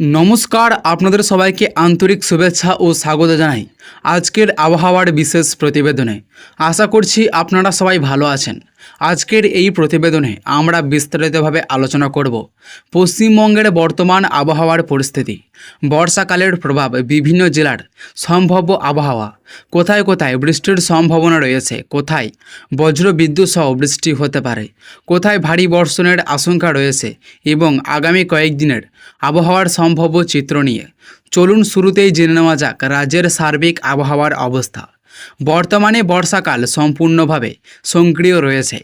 নমস্কার, আপনাদের সবাইকে আন্তরিক শুভেচ্ছা ও স্বাগত জানাই আজকের আবহাওয়ার বিশেষ প্রতিবেদনে। আশা করছি আপনারা সবাই ভালো আছেন। আজকের এই প্রতিবেদনে আমরা বিস্তারিতভাবে আলোচনা করব পশ্চিমবঙ্গের বর্তমান আবহাওয়ার পরিস্থিতি, বর্ষাকালের প্রভাব, বিভিন্ন জেলার সম্ভাব্য আবহাওয়া, কোথায় কোথায় বৃষ্টির সম্ভাবনা রয়েছে, কোথায় বজ্রবিদ্যুৎ সহ বৃষ্টি হতে পারে, কোথায় ভারী বর্ষণের আশঙ্কা রয়েছে এবং আগামী কয়েকদিনের আবহাওয়ার সম্ভাব্য চিত্র নিয়ে চলুন শুরুতেই জেনে নেওয়া যাক রাজ্যের সার্বিক আবহাওয়ার অবস্থা। বর্তমানে বর্ষাকাল সম্পূর্ণভাবে সক্রিয় রয়েছে।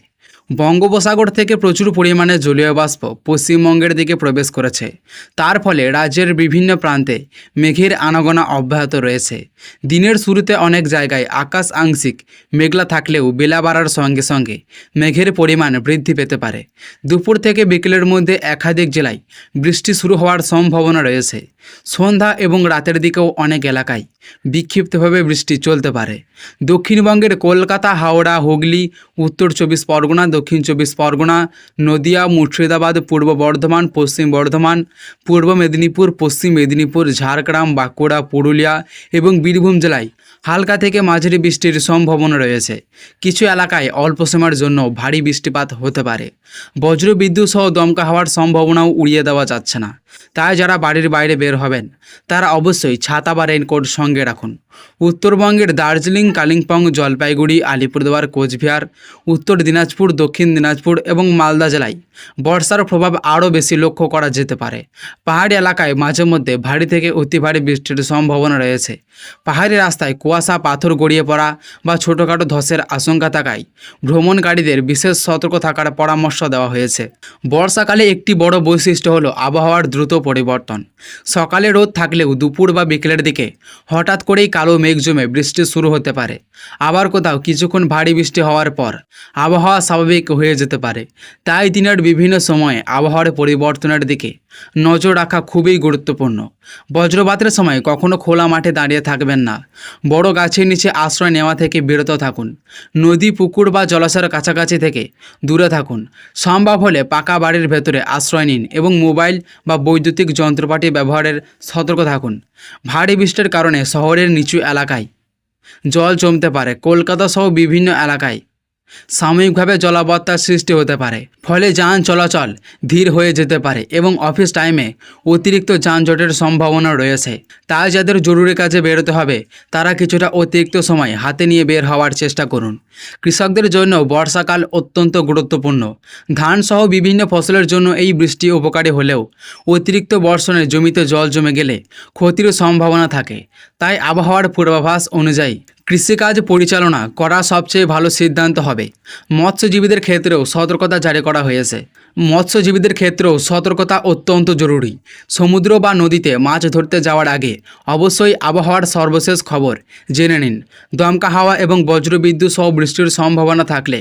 বঙ্গোপসাগর থেকে প্রচুর পরিমাণে জলীয় বাষ্প পশ্চিমবঙ্গের দিকে প্রবেশ করেছে। তার ফলে রাজ্যের বিভিন্ন প্রান্তে মেঘের আনাগোনা অব্যাহত রয়েছে। দিনের শুরুতে অনেক জায়গায় আকাশ আংশিক মেঘলা থাকলেও বেলা বাড়ার সঙ্গে সঙ্গে মেঘের পরিমাণ বৃদ্ধি পেতে পারে। দুপুর থেকে বিকেলের মধ্যে একাধিক জেলায় বৃষ্টি শুরু হওয়ার সম্ভাবনা রয়েছে। সন্ধ্যা এবং রাতের দিকেও অনেক এলাকায় বিক্ষিপ্তভাবে বৃষ্টি চলতে পারে। দক্ষিণবঙ্গের কলকাতা, হাওড়া, হুগলি, উত্তর চব্বিশ পরগনা, দক্ষিণ চব্বিশ পরগনা, নদিয়া, মুর্শিদাবাদ, পূর্ব বর্ধমান, পশ্চিম বর্ধমান, পূর্ব মেদিনীপুর, পশ্চিম মেদিনীপুর, ঝাড়গ্রাম, বাঁকুড়া, পুরুলিয়া এবং বীরভূম জেলায় হালকা থেকে মাঝারি বৃষ্টির সম্ভাবনা রয়েছে। কিছু এলাকায় অল্প সময়ের জন্য ভারী বৃষ্টিপাত হতে পারে। বজ্রবিদ্যুৎ সহ দমকা হওয়ার সম্ভাবনাও উড়িয়ে দেওয়া যাচ্ছে না। তাই যারা বাড়ির বাইরে বের হবেন তারা অবশ্যই ছাতা বা রেইনকোট সঙ্গে রাখুন। উত্তরবঙ্গের দার্জিলিং, কালিম্পং, জলপাইগুড়ি, আলিপুরদুয়ার, কোচবিহার, উত্তর দিনাজপুর, দক্ষিণ দিনাজপুর এবং মালদা জেলায় বর্ষার প্রভাব আরও বেশি লক্ষ্য করা যেতে পারে। পাহাড়ি এলাকায় মাঝে মধ্যে ভারী থেকে অতি ভারী বৃষ্টির সম্ভাবনা রয়েছে। পাহাড়ি রাস্তায় কুয়াশা, পাথর গড়িয়ে পড়া বা ছোটোখাটো ধসের আশঙ্কা থাকায় ভ্রমণকারীদের বিশেষ সতর্ক থাকার পরামর্শ দেওয়া হয়েছে। বর্ষাকালে একটি বড় বৈশিষ্ট্য হলো আবহাওয়ার দ্রুত পরিবর্তন। সকালে রোদ থাকলেও দুপুর বা বিকেলের দিকে হঠাৎ করেই কালো মেঘ জমে বৃষ্টি শুরু হতে পারে। আবার কোথাও কিছুক্ষণ ভারী বৃষ্টি হওয়ার পর আবহাওয়া স্বাভাবিক হয়ে যেতে পারে। তাই দিনের বিভিন্ন সময়ে আবহাওয়ার পরিবর্তনের দিকে নজর রাখা খুবই গুরুত্বপূর্ণ। বজ্রপাতের সময় কখনো খোলা মাঠে দাঁড়িয়ে থাকবেন না। বড় গাছের নিচে আশ্রয় নেওয়া থেকে বিরত থাকুন। নদী, পুকুর বা জলাশয়ের কাছাকাছি থেকে দূরে থাকুন। সম্ভব হলে পাকা বাড়ির ভেতরে আশ্রয় নিন এবং মোবাইল বা বৈদ্যুতিক যন্ত্রপাতি ব্যবহারের সতর্ক থাকুন। ভারী বৃষ্টির কারণে শহরের নিচু এলাকায় জল জমতে পারে। কলকাতা সহ বিভিন্ন এলাকায় সাময়িকভাবে জলাবদ্ধতার সৃষ্টি হতে পারে। ফলে যান চলাচল ধীর হয়ে যেতে পারে এবং অফিস টাইমে অতিরিক্ত যানজটের সম্ভাবনা রয়েছে। তাই যাদের জরুরি কাজে বেরোতে হবে তারা কিছুটা অতিরিক্ত সময় হাতে নিয়ে বের হওয়ার চেষ্টা করুন। কৃষকদের জন্য বর্ষাকাল অত্যন্ত গুরুত্বপূর্ণ। ধান সহ বিভিন্ন ফসলের জন্য এই বৃষ্টি উপকারী হলেও অতিরিক্ত বর্ষণে জমিতে জল জমে গেলে ক্ষতির সম্ভাবনা থাকে। তাই আবহাওয়ার পূর্বাভাস অনুযায়ী কৃষিকাজ পরিচালনা করা সবচেয়ে ভালো সিদ্ধান্ত হবে। মৎস্যজীবীদের ক্ষেত্রেও সতর্কতা জারি করা হয়েছে। মৎস্যজীবীদের ক্ষেত্রেও সতর্কতা অত্যন্ত জরুরি। সমুদ্র বা নদীতে মাছ ধরতে যাওয়ার আগে অবশ্যই আবহাওয়ার সর্বশেষ খবর জেনে নিন। দমকা হাওয়া এবং বজ্রবিদ্যুৎ সহ বৃষ্টির সম্ভাবনা থাকলে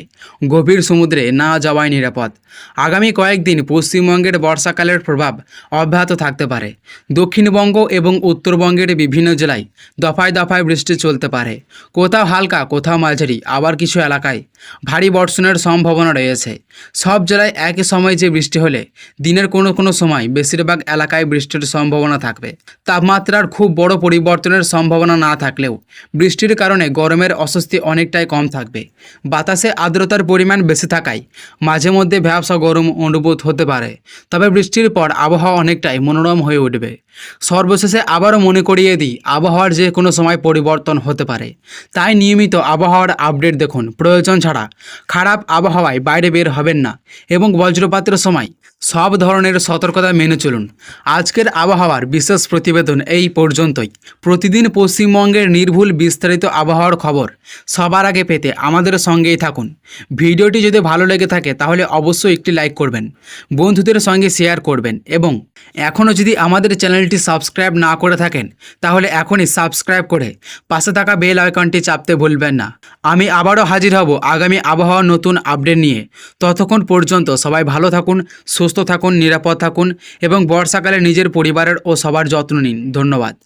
গভীর সমুদ্রে না যাওয়াই নিরাপদ। আগামী কয়েকদিন পশ্চিমবঙ্গের বর্ষাকালের প্রভাব অব্যাহত থাকতে পারে। দক্ষিণবঙ্গ এবং উত্তরবঙ্গের বিভিন্ন জেলায় দফায় দফায় বৃষ্টি চলতে পারে। কোথাও হালকা, কোথাও মাঝারি, আবার কিছু এলাকায় ভারী বর্ষণের সম্ভাবনা রয়েছে। সব জেলায় একই সময় যে বৃষ্টি হলে দিনের কোনো কোনো সময় বেশিরভাগ এলাকায় বৃষ্টির সম্ভাবনা থাকবে। তাপমাত্রার খুব বড় পরিবর্তনের সম্ভাবনা না থাকলেও বৃষ্টির কারণে গরমের অস্বস্তি অনেকটাই কম থাকবে। বাতাসে আর্দ্রতার পরিমাণ বেশি থাকায় মাঝে মধ্যে ভ্যাবসা গরম অনুভূত হতে পারে। তবে বৃষ্টির পর আবহাওয়া অনেকটাই মনোরম হয়ে উঠবে। সর্বশেষে আবারও মনে করিয়ে দিই, আবহাওয়ার যে কোনো সময় পরিবর্তন হতে পারে। তাই নিয়মিত আবহাওয়ার আপডেট দেখুন। প্রয়োজন ছাড়া খারাপ আবহাওয়ায় বাইরে বের হবেন না এবং বজ্রপাতের সময় সব ধরনের সতর্কতা মেনে চলুন। আজকের আবহাওয়ার বিশেষ প্রতিবেদন এই পর্যন্তই। প্রতিদিন পশ্চিমবঙ্গের নির্ভুল বিস্তারিত আবহাওয়ার খবর সবার আগে পেতে আমাদের সঙ্গেই থাকুন। ভিডিওটি যদি ভালো লেগে থাকে তাহলে অবশ্যই একটি লাইক করবেন, বন্ধুদের সঙ্গে শেয়ার করবেন এবং এখনও যদি আমাদের চ্যানেলটি সাবস্ক্রাইব না করে থাকেন তাহলে এখনই সাবস্ক্রাইব করে পাশে থাকা বেল আইকনটি চাপতে ভুলবেন না। আমি আবারও হাজির হব আগামী আবহাওয়ার নতুন আপডেট নিয়ে। ততক্ষণ পর্যন্ত সবাই ভালো থাকুন, সুস্থ থাকুন, নিরাপদ থাকুন এবং বর্ষাকালে নিজের পরিবারের ও সবার যত্ন নিন। ধন্যবাদ।